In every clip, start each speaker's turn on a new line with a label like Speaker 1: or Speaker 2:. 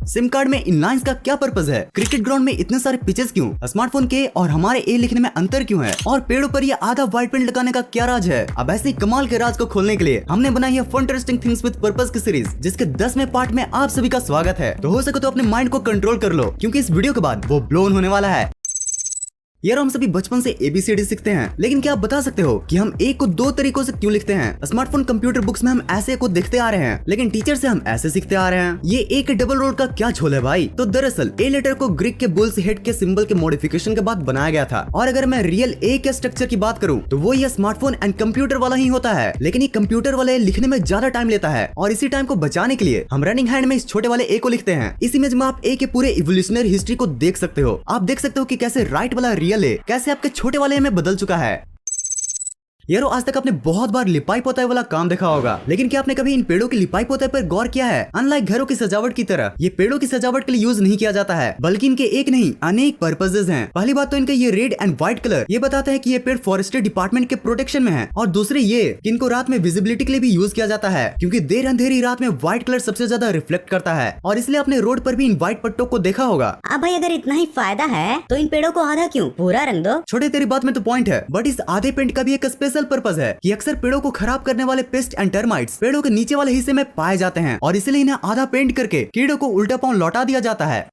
Speaker 1: SIM card में इन lines का क्या पर्पज है? क्रिकेट ग्राउंड में इतने सारे पिचेस क्यों? स्मार्टफोन के और हमारे ए लिखने में अंतर क्यों है? और पेड़ों पर ये आधा व्हाइट पेंट लगाने का क्या राज है? अब ऐसे ही कमाल के राज को खोलने के लिए हमने बनाई है फंटरेस्टिंग थिंग्स विद पर्पस की सीरीज, जिसके 10वें पार्ट में आप सभी का स्वागत है। तो हो सके तो अपने माइंड को कंट्रोल कर लो, क्योंकि इस वीडियो के बाद वो ब्लोन होने वाला है। यार हम सभी बचपन से ABCD सीखते हैं, लेकिन क्या आप बता सकते हो कि हम ए को दो तरीकों से क्यों लिखते हैं? स्मार्टफोन कंप्यूटर बुक्स में हम ऐसे को देखते आ रहे हैं, लेकिन टीचर से हम ऐसे सीखते आ रहे हैं। ये ए के डबल रोड का क्या झोल है भाई? तो दरअसल ए लेटर को ग्रीक के बुल्स हेड के सिंबल के मॉडिफिकेशन के बाद बनाया गया था। और अगर मैं रियल ए के स्ट्रक्चर की बात करूँ तो वो ये स्मार्टफोन एंड कंप्यूटर वाला ही होता है, लेकिन ये कंप्यूटर वाले लिखने में ज्यादा टाइम लेता है। और इसी टाइम को बचाने के लिए हम रनिंग हैंड में इस छोटे वाले ए को लिखते हैं। इस इमेज में आप ए के पूरे इवोल्यूशनरी हिस्ट्री को देख सकते हो। आप देख सकते हो कि कैसे राइट वाला रियल ए कैसे आपके छोटे वाले में बदल चुका है। यारो आज तक आपने बहुत बार लिपाई पोताई वाला काम देखा होगा, लेकिन क्या आपने कभी इन पेड़ों की लिपाई पोताई पर गौर किया है? अनलाइक घरों की सजावट की तरह ये पेड़ों की सजावट के लिए यूज नहीं किया जाता है, बल्कि इनके एक नहीं अनेक पर्पसेस हैं। पहली बात तो इनका ये रेड एंड व्हाइट कलर ये बताता है कि ये पेड़ फॉरेस्ट्री डिपार्टमेंट के प्रोटेक्शन में है। और दूसरे ये कि इनको रात में विजिबिलिटी के लिए भी यूज किया जाता है, क्योंकि देर अंधेरी रात में व्हाइट कलर सबसे ज्यादा रिफ्लेक्ट करता है। और इसलिए आपने रोड पर भी इन व्हाइट पट्टों को देखा होगा।
Speaker 2: अब भाई अगर इतना ही फायदा है तो इन पेड़ों को आधा क्यों पूरा रंग दो।
Speaker 1: छोटे तेरी बात में तो पॉइंट है, बट इस आधे पेंट का भी एक स्पेशल पर्पस है कि अक्सर पेड़ों को खराब करने वाले पेस्ट एंड टर्माइट्स पेड़ों के नीचे वाले हिस्से में पाए जाते हैं, और इसलिए इन्हें आधा पेंट करके कीड़ों को उल्टा पांव लौटा दिया जाता है।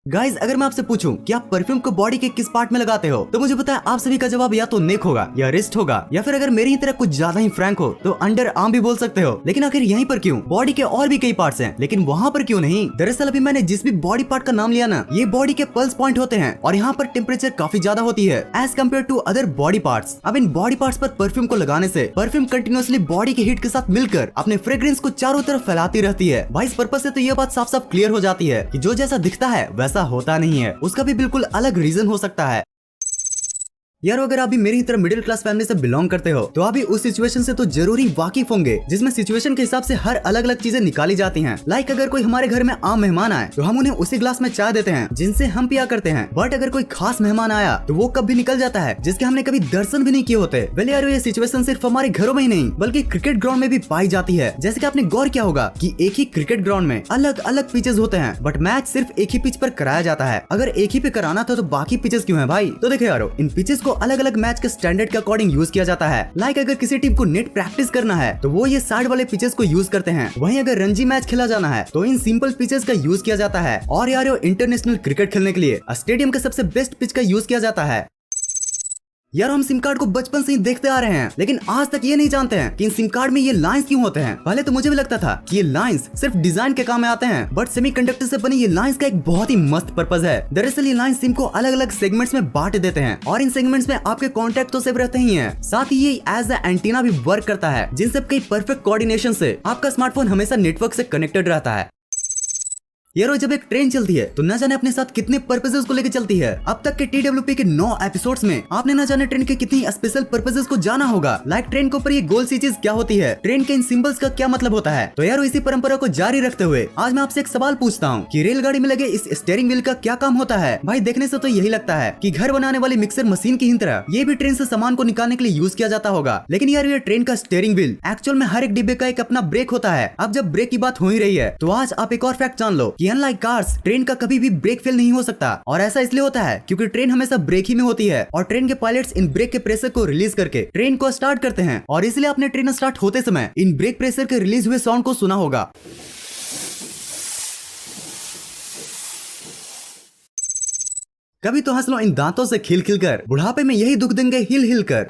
Speaker 1: गाइज अगर मैं आपसे पूछूं कि आप परफ्यूम को बॉडी के किस पार्ट में लगाते हो, तो मुझे पता है आप सभी का जवाब या तो नेक होगा या रिस्ट होगा, या फिर अगर मेरी ही तरह कुछ ज्यादा ही फ्रैंक हो तो अंडर आर्म भी बोल सकते हो। लेकिन आखिर यहीं पर क्यों? बॉडी के और भी कई पार्ट्स हैं, लेकिन वहाँ पर क्यों नहीं? दरअसल अभी मैंने जिस भी बॉडी पार्ट का नाम लिया ना, ये बॉडी के पल्स पॉइंट होते हैं, और यहाँ पर टेम्परेचर काफी ज्यादा होती है as compare to other body parts. अब इन बॉडी पार्ट्स पर परफ्यूम को लगाने से परफ्यूम कंटिन्यूअसली बॉडी के हीट के साथ मिलकर अपने फ्रेग्रेंस को चारों तरफ फैलाती रहती है। भाई इस पर्पस से तो ये बात साफ साफ क्लियर हो जाती है कि जो जैसा दिखता है वैसा होता नहीं है, उसका भी बिल्कुल अलग रीजन हो सकता है। यार अगर आप भी मेरी तरह मिडिल क्लास फैमिली से बिलोंग करते हो तो आप भी उस सिचुएशन से तो जरूरी वाकिफ होंगे, जिसमें सिचुएशन के हिसाब से हर अलग अलग चीजें निकाली जाती हैं। लाइक अगर कोई हमारे घर में आम मेहमान आए तो हम उन्हें उसी ग्लास में चाय देते हैं जिनसे हम पिया करते हैं। बट अगर कोई खास मेहमान आया तो वो कब भी निकल जाता है जिसके हमने कभी दर्शन भी नहीं किए होते। वेल यार ये सिचुएशन सिर्फ हमारे घरों में ही नहीं बल्कि क्रिकेट ग्राउंड में भी पाई जाती है। जैसे कि आपने गौर किया होगा कि एक ही क्रिकेट ग्राउंड में अलग अलग पिचेस होते हैं, बट मैच सिर्फ एक ही पिच पर कराया जाता है। अगर एक ही पे कराना था तो बाकी पिचेस क्यों है भाई? तो देखो यारो इन पिचेस को अलग अलग मैच के स्टैंडर्ड के अकॉर्डिंग यूज किया जाता है। लाइक अगर किसी टीम को नेट प्रैक्टिस करना है तो वो ये साइड वाले पिचेस को यूज करते हैं। वहीं अगर रणजी मैच खेला जाना है तो इन सिंपल पिचेस का यूज किया जाता है। और यार इंटरनेशनल क्रिकेट खेलने के लिए स्टेडियम के सबसे बेस्ट पिच का यूज किया जाता है। यार हम सिम कार्ड को बचपन से ही देखते आ रहे हैं, लेकिन आज तक ये नहीं जानते हैं कि इन सिम कार्ड में ये लाइंस क्यों होते हैं। पहले तो मुझे भी लगता था कि ये लाइंस सिर्फ डिजाइन के काम में आते हैं, बट सेमीकंडक्टर से बनी ये लाइंस का एक बहुत ही मस्त पर्पस है। दरअसल ये लाइंस सिम को अलग अलग सेगमेंट्स में बांट देते हैं, और इन सेगमेंट्स में आपके कॉन्टैक्ट तो सेव रहते ही हैं, साथ ही ये एज अ एंटीना भी वर्क करता है, जिन सब के परफेक्ट कोऑर्डिनेशन से आपका स्मार्टफोन हमेशा नेटवर्क से कनेक्टेड रहता है। यारो जब एक ट्रेन चलती है तो न जाने अपने साथ कितने पर्पसेस को लेकर चलती है। अब तक के TWP के 9 एपिसोड्स में आपने न जाने ट्रेन के कितनी स्पेशल पर्पसेस को जाना होगा। लाइक ट्रेन के ऊपर ये गोल सी चीज क्या होती है, ट्रेन के इन सिंबल्स का क्या मतलब होता है। तो यारो इसी परंपरा को जारी रखते हुए आज मैं आपसे एक सवाल पूछता हूँ कि रेलगाड़ी में लगे इस स्टीयरिंग व्हील का क्या काम होता है। भाई देखने से तो यही लगता है कि घर बनाने वाली मिक्सर मशीन की ही तरह ये भी ट्रेन से सामान को निकालने के लिए यूज किया जाता होगा। लेकिन यार ये ट्रेन का स्टीयरिंग व्हील एक्चुअल में हर एक डिब्बे का एक अपना ब्रेक होता है। अब जब ब्रेक की बात हो ही रही है तो आज आप एक और फैक्ट जान लो कि अनलाइक कार्स ट्रेन का कभी भी ब्रेक फेल नहीं हो सकता। और ऐसा इसलिए होता है क्योंकि ट्रेन हमेशा ब्रेक ही में होती है, और ट्रेन के पायलट्स इन ब्रेक के प्रेशर को रिलीज करके ट्रेन को स्टार्ट करते हैं। और इसलिए आपने ट्रेन स्टार्ट होते समय इन ब्रेक प्रेशर के रिलीज हुए साउंड को सुना होगा। कभी तो हंस लो इन दांतों से खिल खिल कर, बुढ़ापे में यही दुख देंगे हिल हिल कर।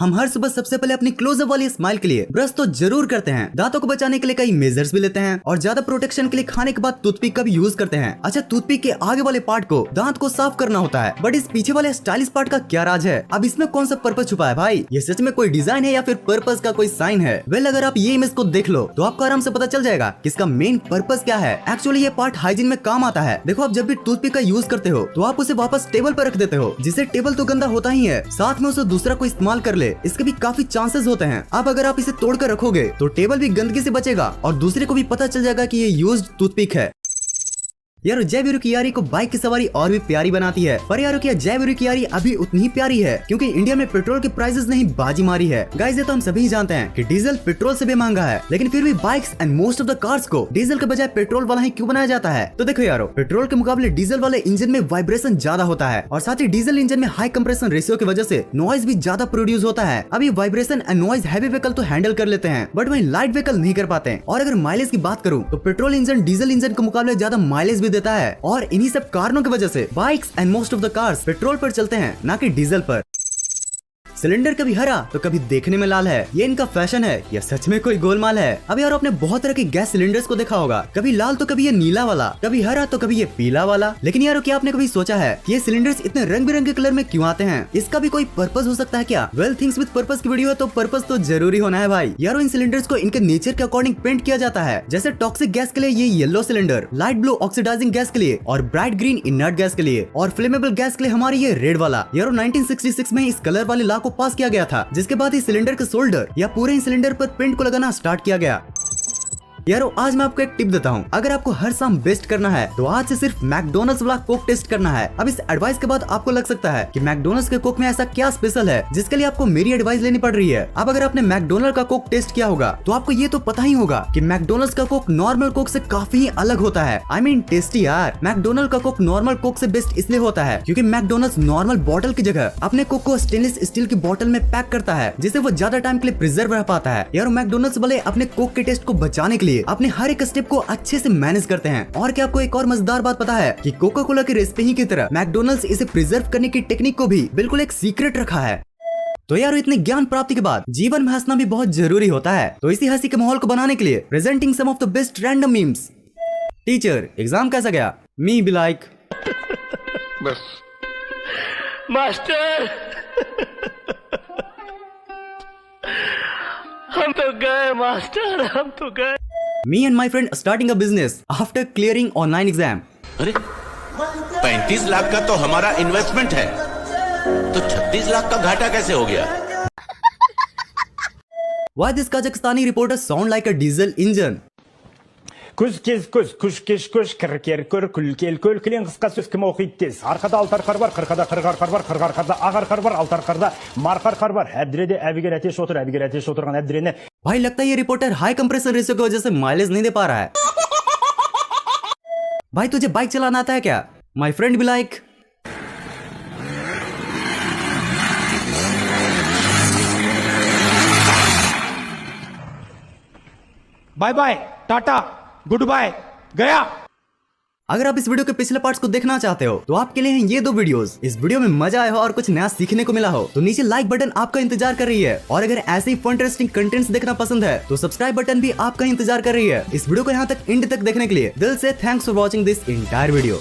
Speaker 1: हम हर सुबह सबसे पहले अपनी क्लोजअप वाली स्माइल के लिए ब्रश तो जरूर करते हैं। दांतों को बचाने के लिए कई मेजर्स भी लेते हैं, और ज्यादा प्रोटेक्शन के लिए खाने के बाद टूथपिक का भी यूज करते हैं। अच्छा टूथपिक के आगे वाले पार्ट को दांत को साफ करना होता है, बट इस पीछे वाले स्टाइलिश पार्ट का क्या राज है? अब इसमें कौन सा पर्पस छुपा है भाई? ये सच में कोई डिजाइन है या फिर पर्पस का कोई साइन है? वेल अगर आप ये इमेज को देख लो तो आपको आराम से पता चल जाएगा कि इसका मेन पर्पस क्या है। एक्चुअली ये पार्ट हाइजीन में काम आता है। देखो आप जब भी टूथपिक का यूज करते हो तो आप उसे वापस टेबल पर रख देते हो, जिससे टेबल तो गंदा होता ही है, साथ में उसे दूसरा कोई इस्तेमाल कर ले इसके भी काफी चांसेस होते हैं। अब अगर आप इसे तोड़कर रखोगे तो टेबल भी गंदगी से बचेगा और दूसरे को भी पता चल जाएगा कि ये यूज्ड टूथपिक है। यारो जयवीरू की यारी को बाइक की सवारी और भी प्यारी बनाती है। पर यारो क्या जयवीरू की यारी अभी उतनी ही प्यारी है क्योंकि इंडिया में पेट्रोल के प्राइसेस ने ही बाजी मारी है। गाइस ये तो हम सभी जानते हैं कि डीजल पेट्रोल से भी महंगा है, लेकिन फिर भी bikes and most of the cars को डीजल के बजाय पेट्रोल वाला ही क्यों बनाया जाता है? तो देखो यारो, पेट्रोल के मुकाबले डीजल वाले इंजन में वाइब्रेशन ज्यादा होता है और साथ ही डीजल इंजन में हाई कंप्रेशन रेशियो की वजह से नॉइज भी ज्यादा प्रोड्यूस होता है। अब ये vibration and noise heavy vehicle तो हैंडल कर लेते हैं, बट वही लाइट व्हीकल नहीं कर पाते। और अगर माइलेज की बात करूं तो पेट्रोल इंजन डीजल इंजन के मुकाबले ज्यादा माइलेज भी देता है और इन्हीं सब कारणों की वजह से bikes and most of the cars petrol पर चलते हैं, ना कि डीजल पर। सिलेंडर कभी हरा तो कभी देखने में लाल है, ये इनका फैशन है या सच में कोई गोलमाल है? अब यार आपने बहुत तरह के गैस सिलेंडर्स को देखा होगा, कभी लाल तो कभी ये नीला वाला, कभी हरा तो कभी ये पीला वाला। लेकिन यारो क्या आपने कभी सोचा है कि ये सिलेंडर्स इतने रंग बिरंगे कलर में क्यों आते हैं? इसका भी कोई पर्पस हो सकता है क्या? वेल थिंग्स विद पर्पस की वीडियो है तो पर्पस तो जरूरी होना है भाई। यारो इन सिलेंडर्स को इनके नेचर के अकॉर्डिंग पेंट किया जाता है। जैसे टॉक्सिक गैस के लिए ये yellow cylinder, light blue oxidizing gas के लिए और ब्राइट ग्रीन इनर्ट गैस के लिए, और फ्लेमेबल गैस के लिए हमारी ये रेड वाला। यारो 1966 में इस कलर वाले लॉ को पास किया गया था, जिसके बाद इस सिलेंडर के शोल्डर या पूरे सिलेंडर पर पेंट को लगाना स्टार्ट किया गया। यारो आज मैं आपको एक टिप देता हूँ, अगर आपको हर शाम बेस्ट करना है तो आज से सिर्फ मैकडोनल्ड्स वाला कोक टेस्ट करना है। अब इस एडवाइस के बाद आपको लग सकता है कि मैकडोनल्ड्स के कोक में ऐसा क्या स्पेशल है जिसके लिए आपको मेरी एडवाइस लेनी पड़ रही है। अब अगर आपने मैकडोनल्ड का कोक टेस्ट किया होगा तो आपको ये तो पता ही होगा कि मैकडोनल्ड्स का कोक नॉर्मल कोक से काफी अलग होता है। आई मीन टेस्टी यार। मैकडोनल्ड का कोक नॉर्मल कोक से बेस्ट इसलिए होता है क्योंकि मैकडोनल्ड्स नॉर्मल बोतल की जगह अपने कोक को स्टेनलेस स्टील की बोतल में पैक करता है, जिससे वो ज्यादा टाइम के लिए प्रिजर्व रह पाता है। यार मैकडोनल्ड्स वाले अपने कोक के टेस्ट को बचाने के लिए अपने हर एक स्टेप को अच्छे से मैनेज करते हैं। और क्या आपको एक और मजेदार बात पता है कि कोका कोला की रेसिपी ही की तरह मैकडोनल्ड्स इसे प्रिजर्व करने की टेक्निक को भी बिल्कुल एक सीक्रेट रखा है। तो यार इतने ज्ञान प्राप्ति के बाद जीवन में हंसना भी बहुत जरूरी होता है। तो इसी हंसी के माहौल को बनाने के लिए presenting some of the best random memes. Teacher exam कैसा गया? मी बी लाइक
Speaker 3: बस मास्टर हम तो गए मास्टर, हम तो गए।
Speaker 1: Me and my friend starting a business after clearing online exam.
Speaker 4: अरे 35 लाख का तो हमारा इन्वेस्टमेंट है, तो 36 लाख का घाटा कैसे हो गया?
Speaker 1: Why this Kazakhstani reporter sound like a diesel engine?
Speaker 5: Күз кез күз, күш кеш күш, кір кер көр, күл кел көл, кілең қысқа сөз кім оқиды тез. Арқада алтар қар бар, қырқада қырғар қар бар, қырғар қарда ағар қар бар, алтар қарда марқар қар бар. Әбдіреде әбігер әтеш отыр, әбігер әтеш отырған әбдірені.
Speaker 1: भाई लगता है ये रिपोर्टर हाई कंप्रेसर रेशियो की वजह से माइलेज नहीं दे पा रहा है। भाई तुझे बाइक चलाना आता है क्या? माई फ्रेंड भी लाइक
Speaker 5: बाय बाय, टाटा, गुड बाय, गया।
Speaker 1: अगर आप इस वीडियो के पिछले पार्ट्स को देखना चाहते हो तो आपके लिए हैं ये 2 वीडियोस। इस वीडियो में मजा आया हो और कुछ नया सीखने को मिला हो तो नीचे लाइक बटन आपका इंतजार कर रही है, और अगर ऐसे ही फन इंटरेस्टिंग कंटेंट्स देखना पसंद है तो सब्सक्राइब बटन भी आपका इंतजार कर रही है। इस वीडियो को यहाँ तक एंड तक देखने के लिए दिल से thanks for watching this entire video.